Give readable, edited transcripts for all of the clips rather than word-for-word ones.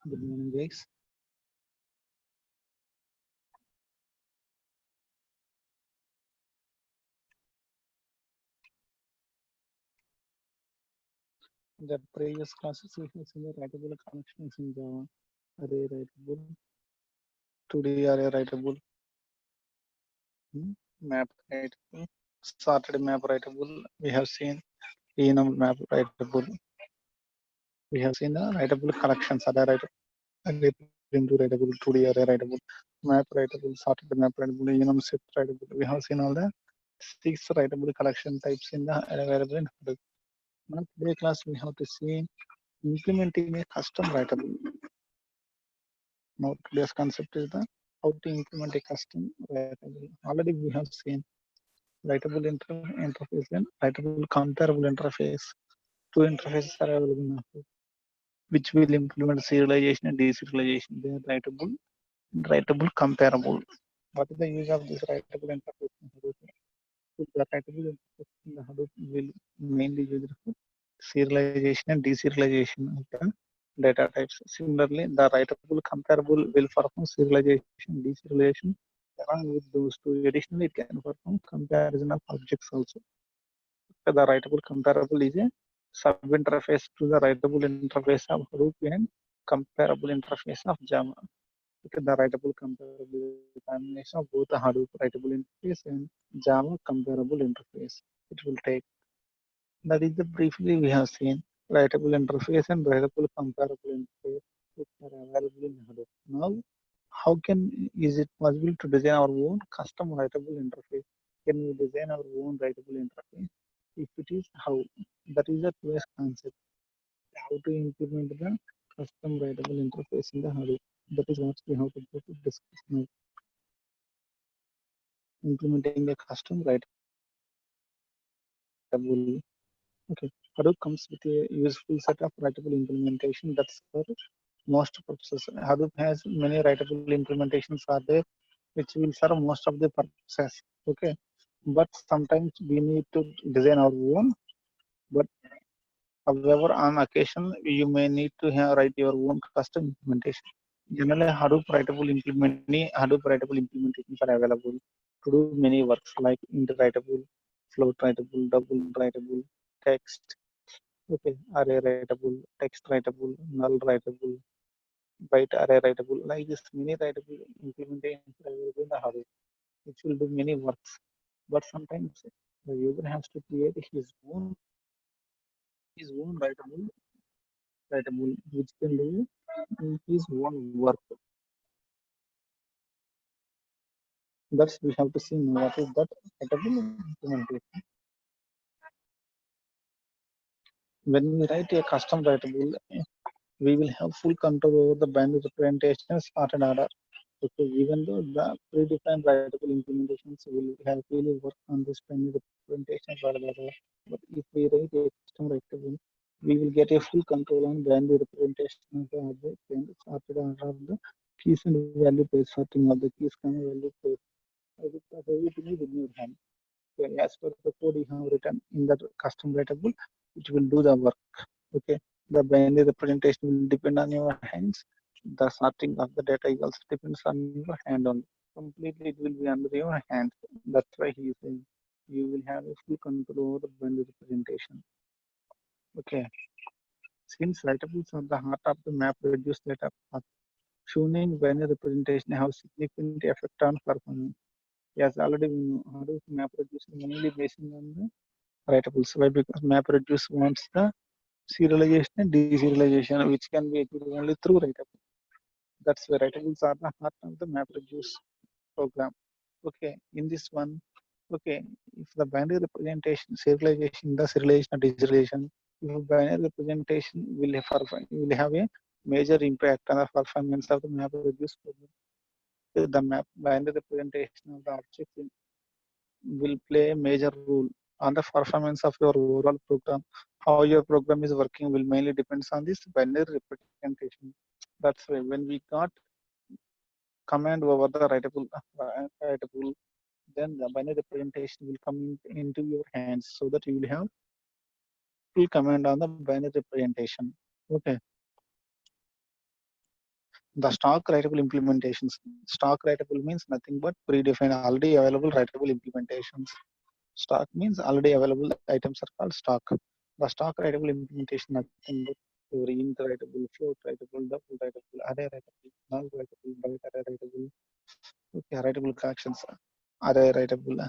Good morning, guys. In the previous classes, we have seen the writable connections in Java, array writable, 2D array writable, map writable, sorted map writable. We have seen enum map writable. We have seen the writable collections, array writable, array primitive writable, 2D array writable, map writable, sorted map writable, enum set writable. We have seen all the 6 writable collection types in the array variable in Hadoop. Now, today class we have to see implementing a custom writable. Now today's concept is the how to implement a custom writable. Already we have seen writable interface and writable comparable interface. Two interfaces are available now, which will implement serialization and deserialization. They are writable and writable comparable. What is the use of this writable interface in Hadoop? So the writable interface in the Hadoop will mainly use for serialization and deserialization of the data types. Similarly, the writable comparable will perform serialization, deserialization. Along with those two, additionally, it can perform comparison of objects also. The writable comparable is a sub-interface to the writable interface of Hadoop and comparable interface of Java. Okay, the writable comparable is a combination of both the Hadoop writable interface and Java comparable interface. It will take. That is the briefly we have seen writable interface and writable comparable interface which are available in Hadoop. Now, how can is it possible to design our own custom writable interface? Can we design our own writable interface? If it is, how? That is a today's concept. How to implement the custom writable interface in the Hadoop. That is what we have to go to discuss now. Implementing a custom writable. Okay, Hadoop comes with a useful set of writable implementation that's for most purposes. Hadoop has many writable implementations are there, which will serve most of the purposes. Okay, but sometimes we need to design our own. But however, on occasion, you may need to write your own custom implementation. Generally, many Hadoop writable implementations are available to do many works like int writable, float writable, double writable, text. Okay, array writable, text writable, null writable, byte array writable. Like this, many writable implementations are available in the Hadoop, which will do many works. But sometimes the user has to create his own writable, which can do his own work. That's we have to see what is that writable implementation. When we write a custom writable, we will have full control over the binary representation started order. Okay, even though the predefined writable implementations will have really work on this binary representation, but if we write a custom writable, we will get a full control on binary representation of the object and sorted order of the keys and value pairs, sorting of the keys and value pairs. Everything is in your hand. Okay, as per the code you have written in that custom writable, it will do the work. Okay, the binary representation will depend on your hands. The sorting of the data also depends on your hand only. Completely, it will be under your hands. That's why he is saying you will have a full control over the binary representation. Okay, since writables are the heart of the map reduce data path, tuning binary representation have significant effect on performance. Yes, already we know Hadoop MapReduce is mainly based on the writables. Why? Because MapReduce wants the serialization and deserialization, which can be achieved only through writable. That's why writables are the heart of the MapReduce program. Okay, in this one, okay, if the binary representation, serialization, the serialization or deserialization, if binary representation will have a major impact on the performance of the MapReduce program. The map binary representation of the object will play a major role on the performance of your overall program. How your program is working will mainly depends on this binary representation. That's why when we got command over the writable, then the binary representation will come into your hands so that you will have full command on the binary representation. Okay. The stock writable implementations. Stock writable means nothing but predefined, already available writable implementations. Stock means already available items are called stock. The stock writable implementation nothing but your int writable, float writable, double writable, array writable, null writable, byte array writable, okay, writable collections, array writable,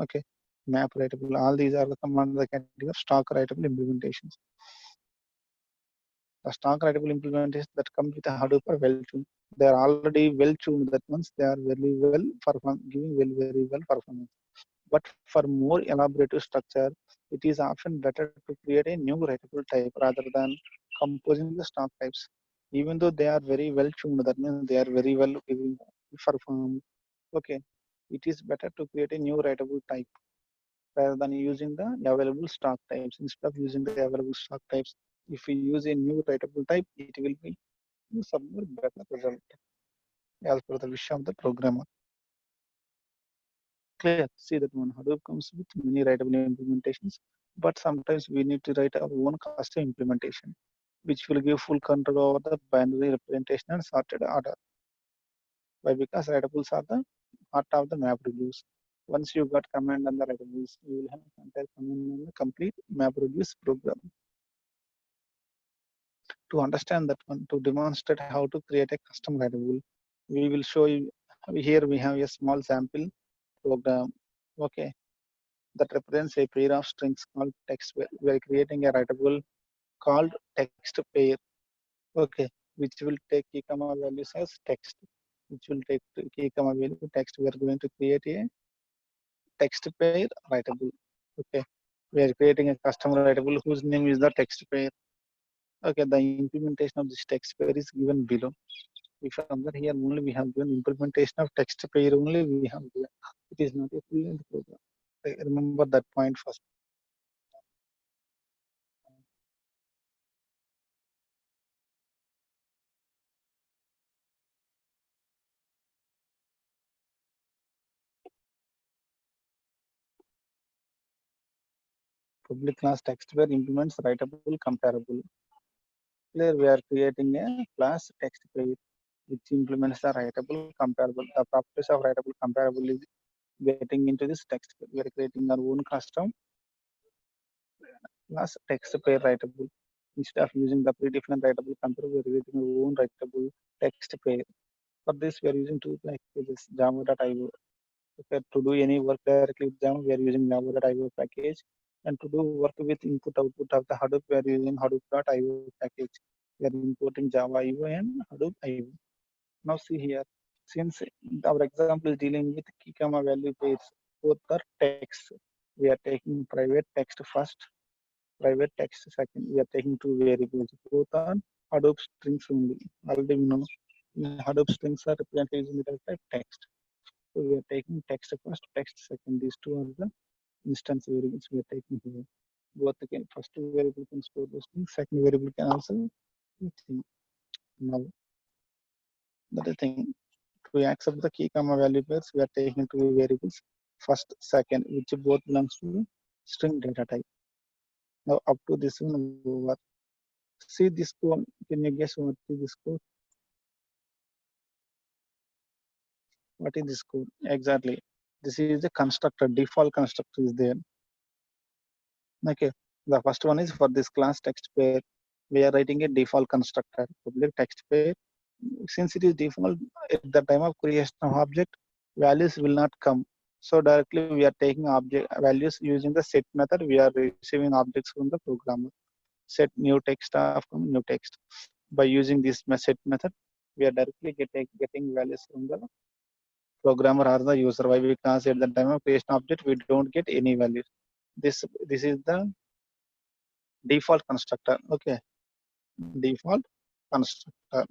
okay, map writable. All these are the command the category of stock writable implementations. The stock writable implementations that come with a Hadoop are well tuned. They are already well tuned. That means they are very well giving very well performance. But for more elaborate structure, it is often better to create a new writable type rather than composing the stock types. Even though they are very well tuned, that means they are very well giving perform. Okay, it is better to create a new writable type rather than using the available stock types. Instead of using the available stock types, if we use a new writable type, it will be some more better result as per the wish of the programmer. Clear. See that one Hadoop comes with many writable implementations, but sometimes we need to write our own custom implementation, which will give full control over the binary representation and sorted order. Why? Because writables are the heart of the map reduce. Once you got command and the writables, you will have entire command and the complete map reduce program. To understand that one, to demonstrate how to create a custom writable, we will show you here we have a small sample program. Okay, that represents a pair of strings called text. We are creating a writable called text pair. Okay, which will take key comma values as text, which will take key comma value text. We are going to create a text pair writable. Okay, we are creating a custom writable whose name is the text pair. Okay, the implementation of this text pair is given below. If from here only we have given implementation of text pair only we have given. It is not a full length program. Remember that point first. Public class text pair implements writable comparable. Here we are creating a class text pair which implements the writable comparable. The properties of writable comparable is getting into this text pair. We are creating our own custom class text pair writable. Instead of using the predefined writable comparable, we are creating our own writable text pair. For this, we are using two packages, java.io. Okay, to do any work directly with Java, we are using java.io package. And to do work with input output of the Hadoop, we are using hadoop.io package. We are importing Java IO and Hadoop IO. Now see here, since our example is dealing with key comma value pairs, both are text. We are taking private text first, private text second. We are taking two variables, both are Hadoop strings only. Already we know Hadoop strings are represented using the type text. So we are taking text first, text second. These two are the instance variables we are taking here. Both can first variable can store those things, second variable can also thing. Now that is thing to accept the key comma value pairs, we are taking two variables, first, second, which both belongs to string data type. Now up to this one over. See this code. Can you guess what is this code? What is this code? Exactly. This is the constructor, default constructor is there. Okay. The first one is for this class text pair. We are writing a default constructor, public text pair. Since it is default, at the time of creation of object, values will not come. So directly we are taking object values using the set method. We are receiving objects from the programmer. Set new text of new text. By using this set method, we are directly getting values from the programmer or the user. Why? Because at the time of creation object, we don't get any values. This is the default constructor. Okay, default constructor.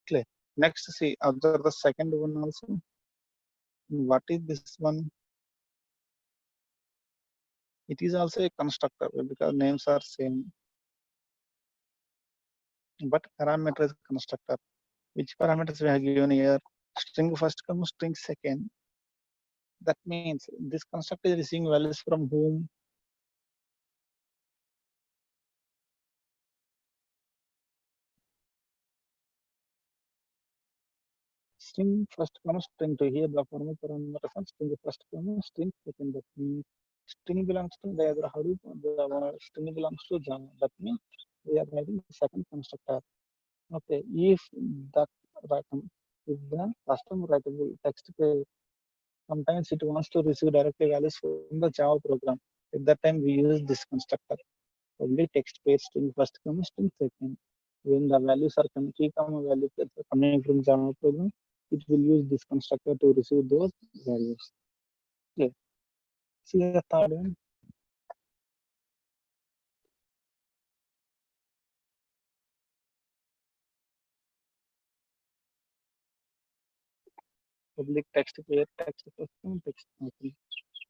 Clear. Next, see observe the second one also. What is this one? It is also a constructor because names are same, but parameter is constructor. Which parameters we have given here? String first comes, string second. That means this constructor is receiving values from whom? String first comes, string two. Here the formal parameters are string first comes, string second. That means string belongs to the other Hadoop, the string belongs to Java. That means we are writing the second constructor. Okay, if that item, if the custom writable text pair, sometimes it wants to receive directly values from the Java program. At that time, we use this constructor. Only text pair string first comes, string second. When the values are coming, key comma value coming from Java program, it will use this constructor to receive those values. Okay. See the third one. Public text pair, text first come, text second.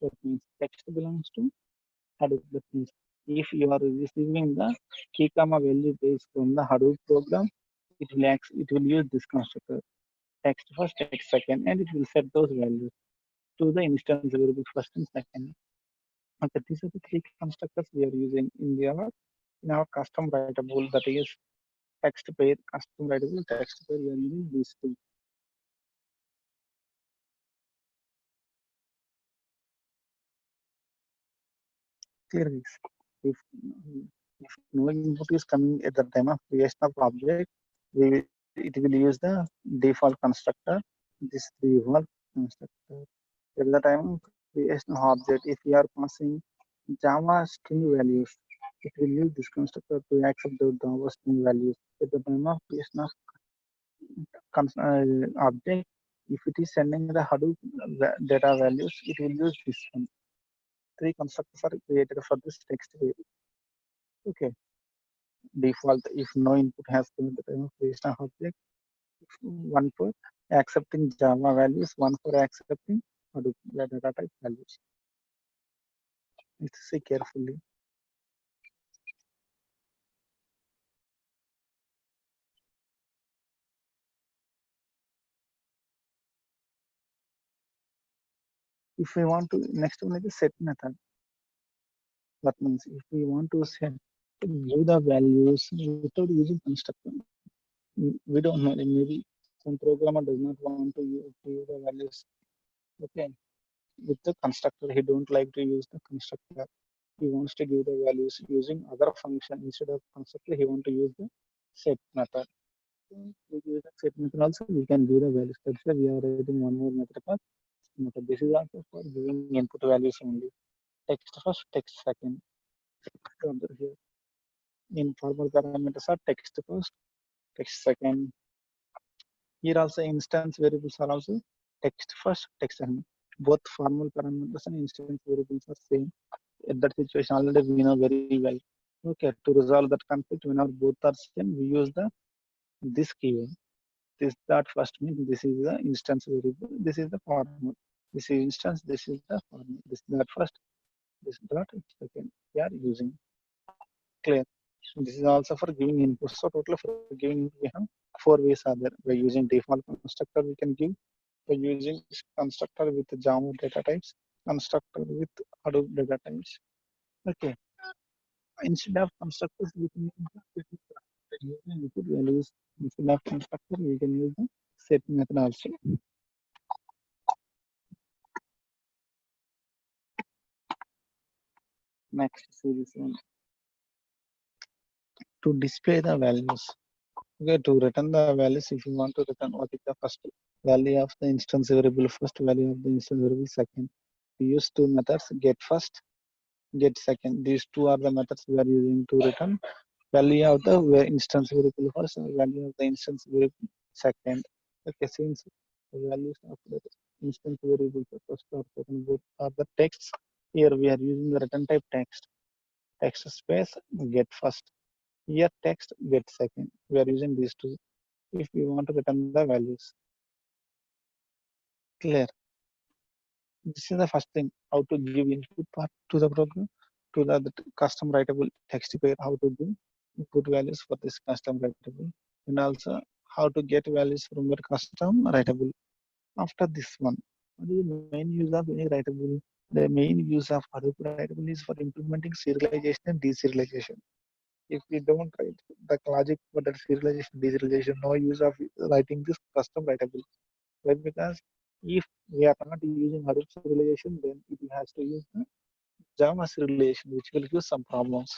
That means text belongs to Hadoop. That means if you are receiving the key comma value based from the Hadoop program, it will use this constructor text first, text second, and it will set those values to the instance variable first and second. Okay, these are the three constructors we are using in our custom writable, that is text pair, custom writable text pair. We are using these two. Clear this. If, if no input is coming at the time of creation of object, it will use the default constructor. This default constructor. At the time of creation of object, if we are passing Java string values, it will use this constructor to accept the Java string values. At the time of creation of object, if it is sending the Hadoop data values, it will use this one. Three constructors are created for this text variable. Okay. Default, if no input has been the time of creation of object, one for accepting Java values, one for accepting Hadoop data type values. Let's see carefully. If we want to, next one is the set method. That means if we want to set give the values without using constructor, we don't know. Maybe some programmer does not want to give the values. Okay, with the constructor, he don't like to use the constructor. He wants to give the values using other function instead of constructor. He want to use the set method. We use the set method also. We can give the values. That's why we are writing one more method called method. This is also for giving input values only. Text first, text second. Here in formal parameters are text first, text second. Here also instance variables are also text first, text second. Both formal parameters and instance variables are same. At that situation already we know very well. Okay, to resolve that conflict, whenever both are same, we use the this keyword. This dot first means this is the instance variable, this is the formal. This is instance, this is the formal. This dot first, this dot second. We are using. Clear. This is also for giving input. So total for giving we have four ways are there. By using default constructor we can give, by using constructor with Java data types, constructor with Hadoop data types. Okay. Instead of constructors we can use the input values. Instead of constructor we can use the set method also. Next, see this one. To display the values. Okay, to return the values, if you want to return what is the first value of the instance variable, first value of the instance variable second. We use two methods, get first, get second. These two are the methods we are using to return value of the instance variable first and value of the instance variable second. Okay, since the values of the instance variable first or second both are the texts, here we are using the return type text space get first. Here text get second. We are using these two if we want to return the values. Clear. This is the first thing, how to give input part to the program, to the custom writable text pair, how to give input values for this custom writable, and also how to get values from your custom writable. After this one, what is the main use of any writable? The main use of Hadoop writable is for implementing serialization and deserialization. If we don't write the logic for that serialization, deserialization, no use of writing this custom writable. Why? Because if we are not using Hadoop serialization, then it has to use the Java serialization, which will give some problems.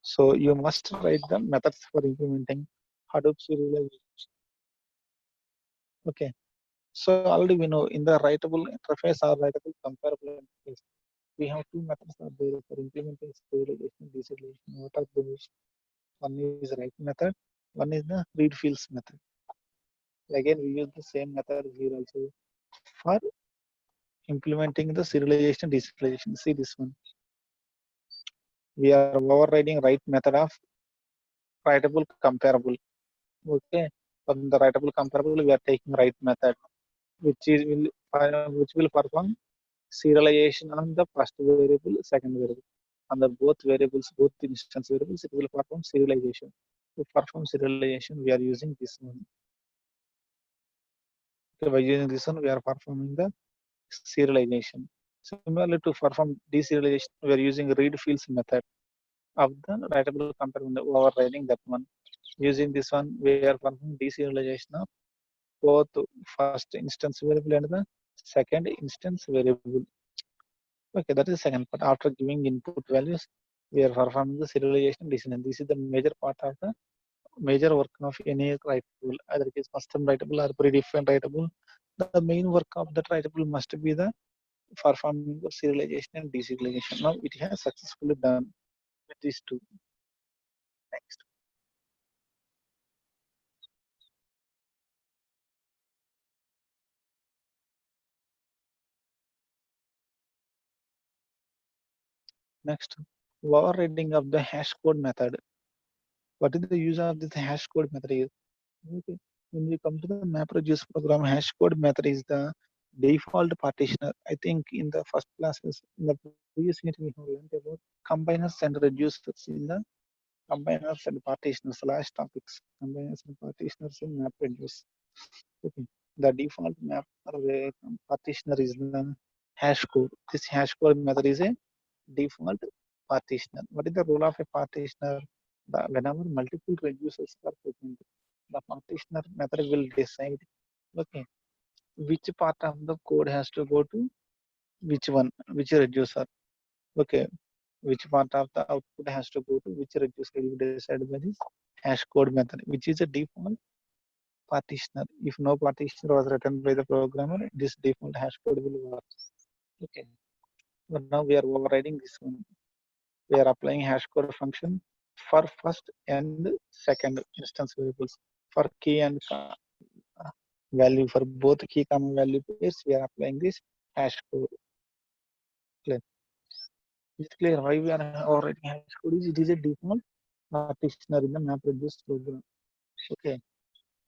So you must write the methods for implementing Hadoop serialization. Okay. So already we know in the writable interface or writable comparable interface, we have two methods are there for implementing serialization and deserialization. What are those? One is write method, one is the read fields method. Again, we use the same method here also for implementing the serialization and deserialization. See this one. We are overriding write method of writable comparable. Okay. From the writable comparable, we are taking write method, which will perform serialization on the first variable, second variable. On the both variables, both instance variables, it will perform serialization. To perform serialization, we are using this one. Okay, by using this one, we are performing the serialization. Similarly, to perform deserialization, we are using read fields method of the writable comparable overriding that one. Using this one, we are performing deserialization of both first instance variable and the second instance variable. Okay, that is the second part. After giving input values, we are performing the serialization decision. This is the major part of the major work of any writable, either it is custom writable or predefined writable. The main work of that writable must be the performing of serialization and deserialization. Now it has successfully done with these two. Next. Next, overriding of the hash code method. What is the use of this hash code method? Okay. When we come to the MapReduce program, hash code method is the default partitioner. I think in the first classes, in the previous unit, we have learned about combiners and reducers in the combiners and partitioners, slash topics, combiners and partitioners in MapReduce. Okay. The default map partitioner is the hash code. This hash code method is a default partitioner. What is the role of a partitioner? Whenever multiple reducers are present, the partitioner method will decide, okay, which part of the code has to go to which one, which reducer. Okay, which part of the output has to go to which reducer will be decided by this hash code method, which is a default partitioner. If no partitioner was written by the programmer, this default hash code will work. Okay, but now we are overriding this one. We are applying hash code function for first and second instance variables. For key and value, for both key comma value pairs, we are applying this hash code. Clear? Is it clear why we are overriding hash code? It is a default partitioner in the MapReduce program. Okay.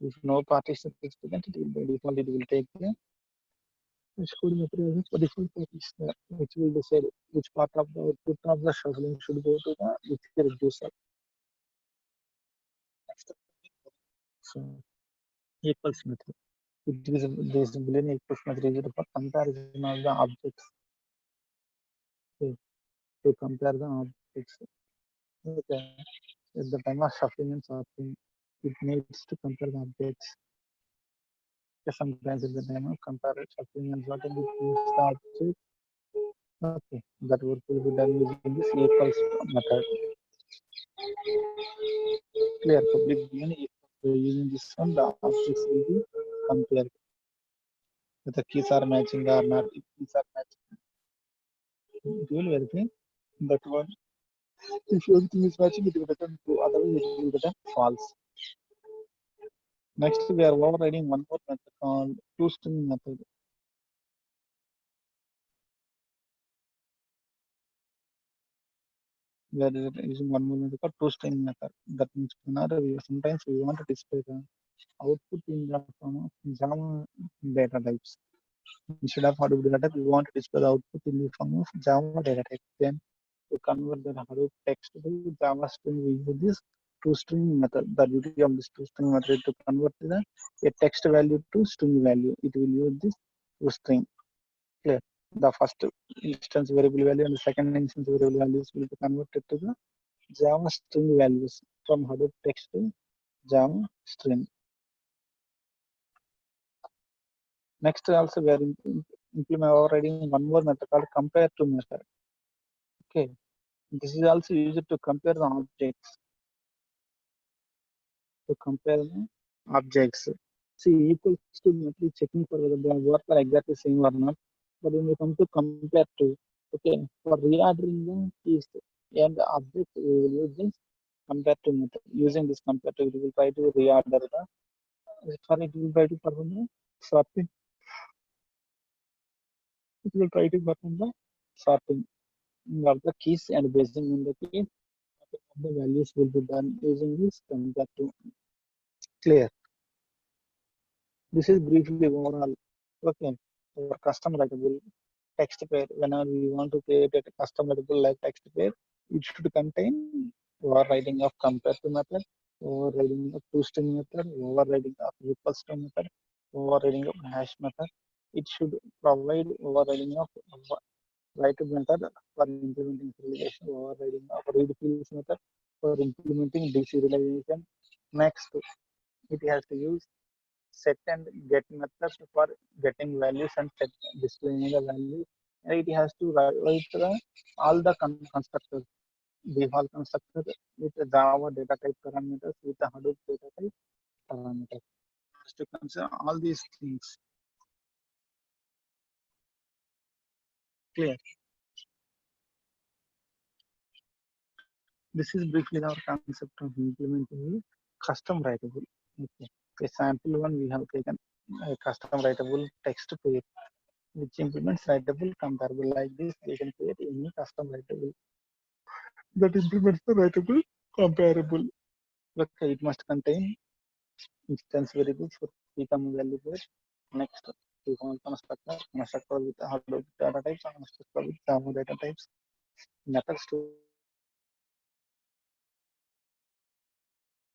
If no partition is present, it will by default it will take the hash code method as a default partitioner, which will decide which part of the output of the shuffling should go to the which reducer. So equals method. It is this boolean equals method is for comparison of the objects. Okay. To compare the objects. Okay. At the time of shuffling and sorting, it needs to compare the objects. Sometimes at the time of compare shuffling and sorting, it needs the objects. Okay. That work will be done using this equals method. Clear public boolean equals using this one, the objects will be compared. If the keys are matching or not. If keys are matching, it will verify that one. If everything is matching, it will return true. Otherwise, it will return false. Next, we are overriding one more method called toString method. We are using one more method called toString method. That means whenever sometimes we want to display the output in the form of Java data types. Instead of Hadoop data type, we want to display the output in the form of Java data type. Then to convert the Hadoop text to Java string, we use this toString method. The beauty of this toString method is to convert a text value to string value. It will use this toString. Clear. The first instance variable value and the second instance variable values will be converted to the Java string values from Hadoop text to Java string. Next, also we are implement overriding one more method called compare to method. Okay, this is also used to compare the objects. To compare the objects. See, equals to method checking for whether the work are exactly same or not. But when we come to compare to, okay, for reordering the keys and the objects, we will use this compare to method. Using this compare to, we will try to reorder the. Sorry, it will try to perform the sorting. It will try to perform the sorting of the keys, and based on the keys, the values will be done using this compare to. Clear. This is briefly overall. Okay, for custom writable text pair. Whenever we want to create a custom writable like text pair, it should contain overriding of compare to method, overriding of toString method, overriding of equals to method, overriding of hash method. It should provide overriding of write method for implementing serialization, overriding of read fields method for implementing deserialization. Next, it has to use set and get methods for getting values and set displaying the value. And it has to write all the constructors, default constructor with the Java data type parameters with the Hadoop data type parameters. Has to consider all these things. Clear. This is briefly our concept of implementing custom writable. Okay. A sample one we have taken a custom writable text pair which implements writable comparable. Like this, we can create any custom writable that implements the writable comparable. Okay, it must contain instance variables for become value pair. Next, default constructor with Hadoop data types, and constructor with Java data types. Methods to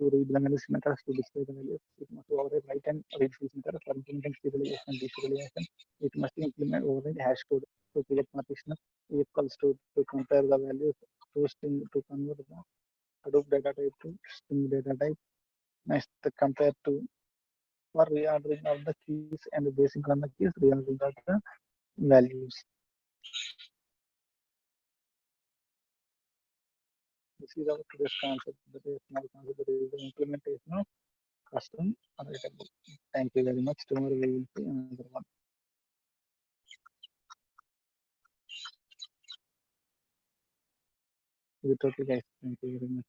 read the values, methods to display the values. It must override write and read fields method for implementing serialization and deserialization. It must implement override hash code to create partitioner equals to compare the values to string to convert the Hadoop data type to string data type. Next, compare to for reordering of the keys and basing on the keys, reordering of the values. This is our today's concept. That is small concept. That is the implementation of custom writable. Thank you very much. Tomorrow we will see another one. With okay, guys. Thank you very much.